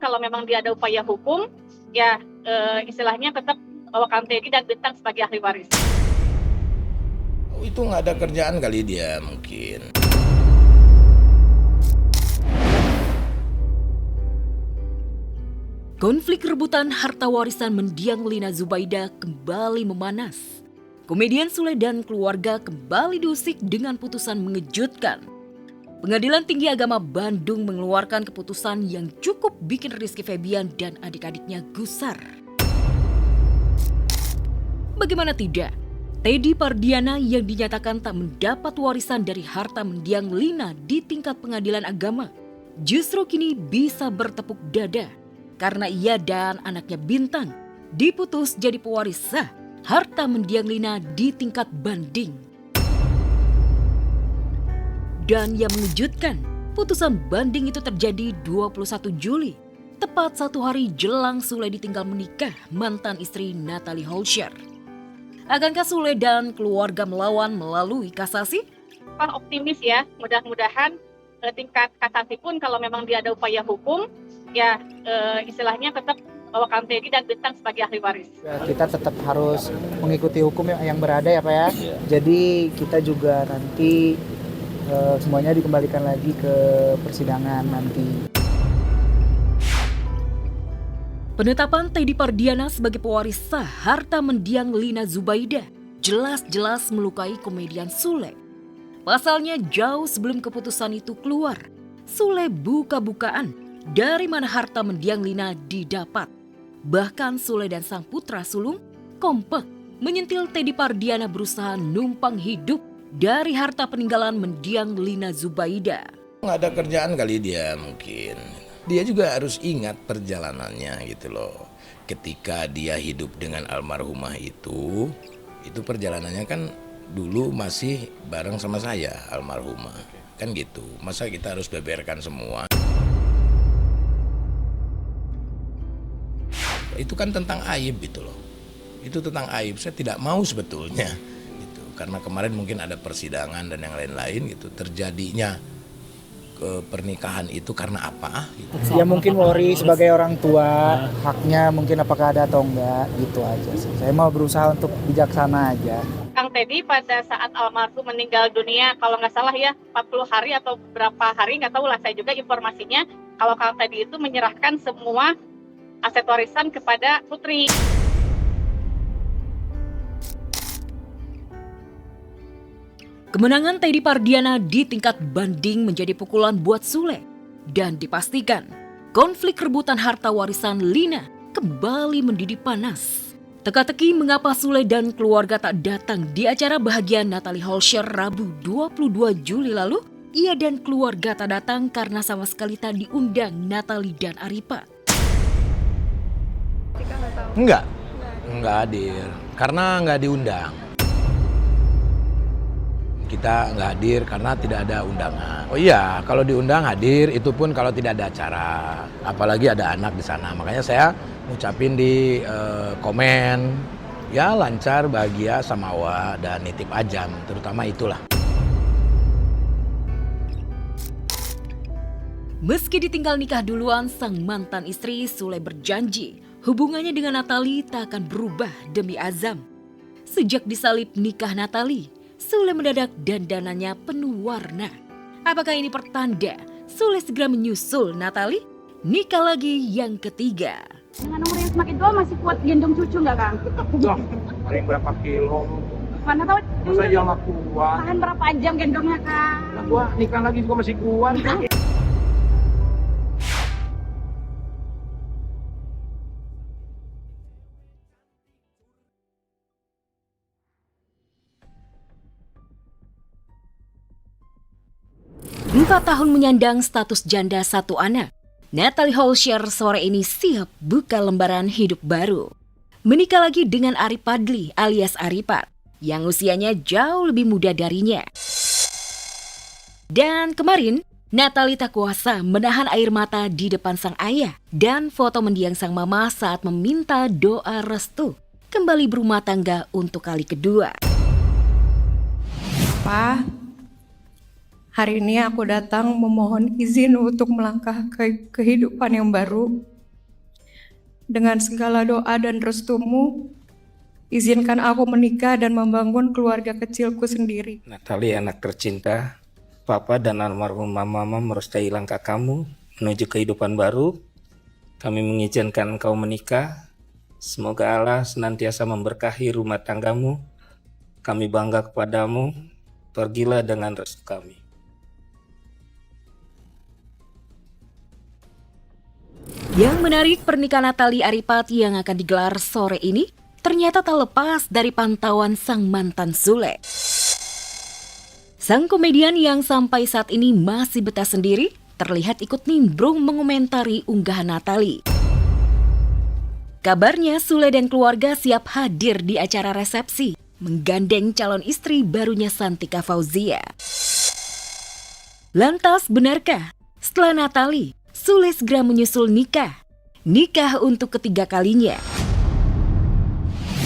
Kalau memang dia ada upaya hukum, ya istilahnya tetap bawakan Teddy dan Bintang sebagai ahli waris. Oh, itu nggak ada kerjaan kali dia mungkin. Konflik rebutan harta warisan mendiang Lina Zubaida kembali memanas. Komedian Sule dan keluarga kembali diusik dengan putusan mengejutkan. Pengadilan Tinggi Agama Bandung mengeluarkan keputusan yang cukup bikin Rizky Febian dan adik-adiknya gusar. Bagaimana tidak, Teddy Pardiana yang dinyatakan tak mendapat warisan dari harta mendiang Lina di tingkat pengadilan agama, justru kini bisa bertepuk dada karena ia dan anaknya Bintang diputus jadi pewaris sah harta mendiang Lina di tingkat banding. Dan yang mengejutkan, putusan banding itu terjadi 21 Juli, tepat 1 hari jelang Sule ditinggal menikah mantan istri Natalie Holscher. Akankah Sule dan keluarga melawan melalui kasasi? Optimis ya, mudah-mudahan tingkat kasasi pun kalau memang dia ada upaya hukum, ya istilahnya tetap bawakan Teddy dan Bintang sebagai ahli waris. Kita tetap harus mengikuti hukum yang berada ya Pak ya. Jadi kita juga nanti semuanya dikembalikan lagi ke persidangan nanti. Penetapan Teddy Pardiana sebagai pewaris sah harta mendiang Lina Zubaida jelas-jelas melukai komedian Sule. Pasalnya jauh sebelum keputusan itu keluar, Sule buka-bukaan dari mana harta mendiang Lina didapat. Bahkan Sule dan sang putra sulung kompak menyentil Teddy Pardiana berusaha numpang hidup dari harta peninggalan mendiang Lina Zubaida. Nggak ada kerjaan kali dia mungkin. Dia juga harus ingat perjalanannya gitu loh. Ketika dia hidup dengan almarhumah itu perjalanannya kan dulu masih bareng sama saya almarhumah. Kan gitu, masa kita harus beberkan semua. Itu kan tentang aib gitu loh. Itu tentang aib, saya tidak mau sebetulnya. Karena kemarin mungkin ada persidangan dan yang lain-lain gitu, terjadinya pernikahan itu karena apa gitu. Ya mungkin worry sebagai orang tua, haknya mungkin apakah ada atau enggak gitu aja sih. Saya mau berusaha untuk bijaksana aja. Kang Teddy pada saat almarhum meninggal dunia, kalau nggak salah ya 40 hari atau berapa hari, nggak tahu lah saya juga informasinya, kalau Kang Teddy itu menyerahkan semua aset warisan kepada putri. Kemenangan Teddy Pardiana di tingkat banding menjadi pukulan buat Sule. Dan dipastikan, konflik rebutan harta warisan Lina kembali mendidih panas. Teka-teki mengapa Sule dan keluarga tak datang di acara bahagia Natalie Holscher Rabu 22 Juli lalu. Ia dan keluarga tak datang karena sama sekali tak diundang Natalie dan Aripa. Enggak hadir, karena nggak diundang. Kita nggak hadir karena tidak ada undangan. Oh iya, kalau diundang hadir, itu pun kalau tidak ada acara. Apalagi ada anak di sana. Makanya saya ngucapin di komen, ya lancar, bahagia, samawa, dan nitip ajam. Terutama itulah. Meski ditinggal nikah duluan, sang mantan istri Sule berjanji hubungannya dengan Natalie tak akan berubah demi azam. Sejak disalib nikah Natalie, Sule mendadak dandanannya penuh warna. Apakah ini pertanda Sule segera menyusul Natalie? Nikah lagi yang ketiga. Dengan umur yang semakin tua masih kuat gendong cucu nggak Kang? Paling berapa kilo? Mana tahu Masa dia nggak kuat? tahan berapa jam gendongnya Kang? Nah, gua nikah lagi juga masih kuat. Empat tahun menyandang status janda satu anak, Natalie Holscher sore ini siap buka lembaran hidup baru. Menikah lagi dengan Ari Padli alias Aripat, yang usianya jauh lebih muda darinya. Dan kemarin, Natalie tak kuasa menahan air mata di depan sang ayah dan foto mendiang sang mama saat meminta doa restu kembali berumah tangga untuk kali kedua. Pa, hari ini aku datang memohon izin untuk melangkah ke kehidupan yang baru. dengan segala doa dan restumu, izinkan aku menikah dan membangun keluarga kecilku sendiri. Natali anak tercinta, Papa dan almarhumah Mama merestui langkah kamu menuju kehidupan baru. Kami mengizinkan engkau menikah. Semoga Allah senantiasa memberkahi rumah tanggamu. Kami bangga kepadamu. Pergilah dengan restu kami. Yang menarik, pernikahan Natali Aripat yang akan digelar sore ini ternyata tak lepas dari pantauan sang mantan Sule. Sang komedian yang sampai saat ini masih betah sendiri terlihat ikut nimbrung mengomentari unggahan Natali. Kabarnya Sule dan keluarga siap hadir di acara resepsi menggandeng calon istri barunya Santika Fauzia. Lantas benarkah setelah Natali, Sule segera menyusul nikah untuk ketiga kalinya?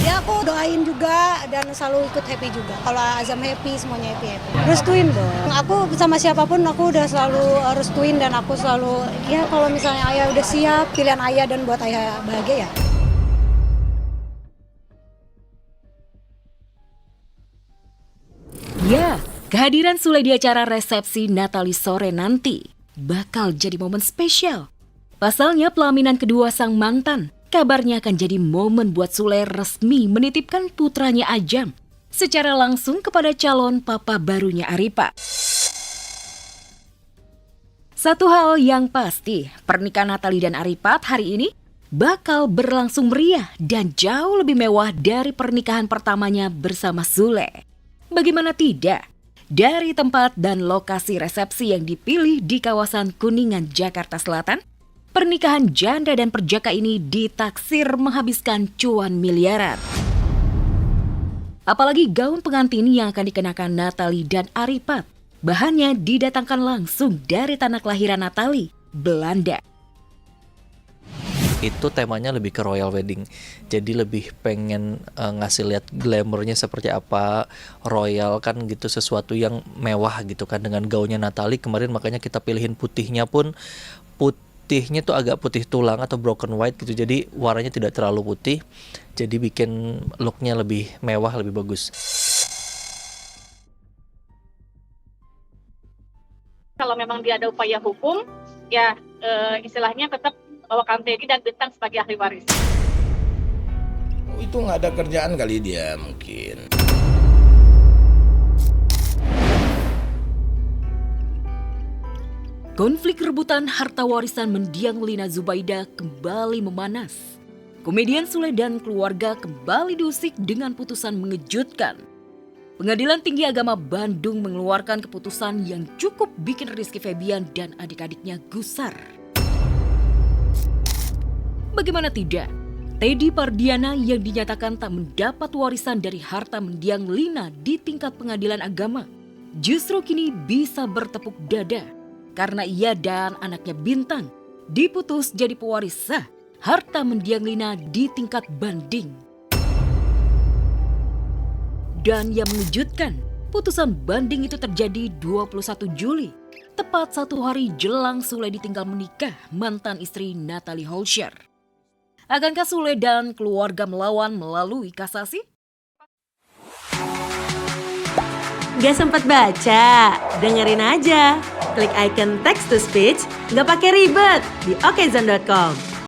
Ya aku doain juga dan selalu ikut happy juga. Kalau Azam happy, semuanya happy. Restuin dong. Aku sama siapapun aku udah selalu restuin dan aku selalu, ya kalau misalnya ayah udah siap, pilihan ayah dan buat ayah bahagia ya. Ya, kehadiran Sule di acara resepsi Natali sore nanti bakal jadi momen spesial. Pasalnya pelaminan kedua sang mantan kabarnya akan jadi momen buat Sule resmi menitipkan putranya Ajam secara langsung kepada calon papa barunya Aripat. Satu hal yang pasti, pernikahan Natali dan Aripat hari ini bakal berlangsung meriah dan jauh lebih mewah dari pernikahan pertamanya bersama Sule. Bagaimana tidak? Dari tempat dan lokasi resepsi yang dipilih di kawasan Kuningan, Jakarta Selatan, pernikahan janda dan perjaka ini ditaksir menghabiskan cuan miliaran. Apalagi gaun pengantin yang akan dikenakan Natali dan Aripat, bahannya didatangkan langsung dari tanah kelahiran Natali, Belanda. Itu temanya lebih ke royal wedding, jadi lebih pengen ngasih lihat glamournya seperti apa, royal kan gitu, sesuatu yang mewah gitu kan dengan gaunnya Natali kemarin, makanya kita pilihin putihnya pun putihnya tuh agak putih tulang atau broken white gitu, jadi warnanya tidak terlalu putih, jadi bikin looknya lebih mewah, lebih bagus. Kalau memang dia ada upaya hukum, ya istilahnya tetap bawakan Teddy dan Bintang sebagai ahli waris. Oh, itu nggak ada kerjaan kali dia mungkin. Konflik rebutan harta warisan mendiang Lina Zubaida kembali memanas. Komedian Sule dan keluarga kembali diusik dengan putusan mengejutkan. Pengadilan Tinggi Agama Bandung mengeluarkan keputusan yang cukup bikin Rizky Febian dan adik-adiknya gusar. Bagaimana tidak, Teddy Pardiana yang dinyatakan tak mendapat warisan dari harta mendiang Lina di tingkat pengadilan agama justru kini bisa bertepuk dada karena ia dan anaknya Bintang diputus jadi pewaris sah harta mendiang Lina di tingkat banding. Dan yang mengejutkan, putusan banding itu terjadi 21 Juli, tepat 1 hari jelang Sule ditinggal menikah mantan istri Natalie Holscher. Akankah Sule dan keluarga melawan melalui kasasi? Gak sempat baca? Dengerin aja. Klik icon text to speech, gak pakai ribet di okezone.com.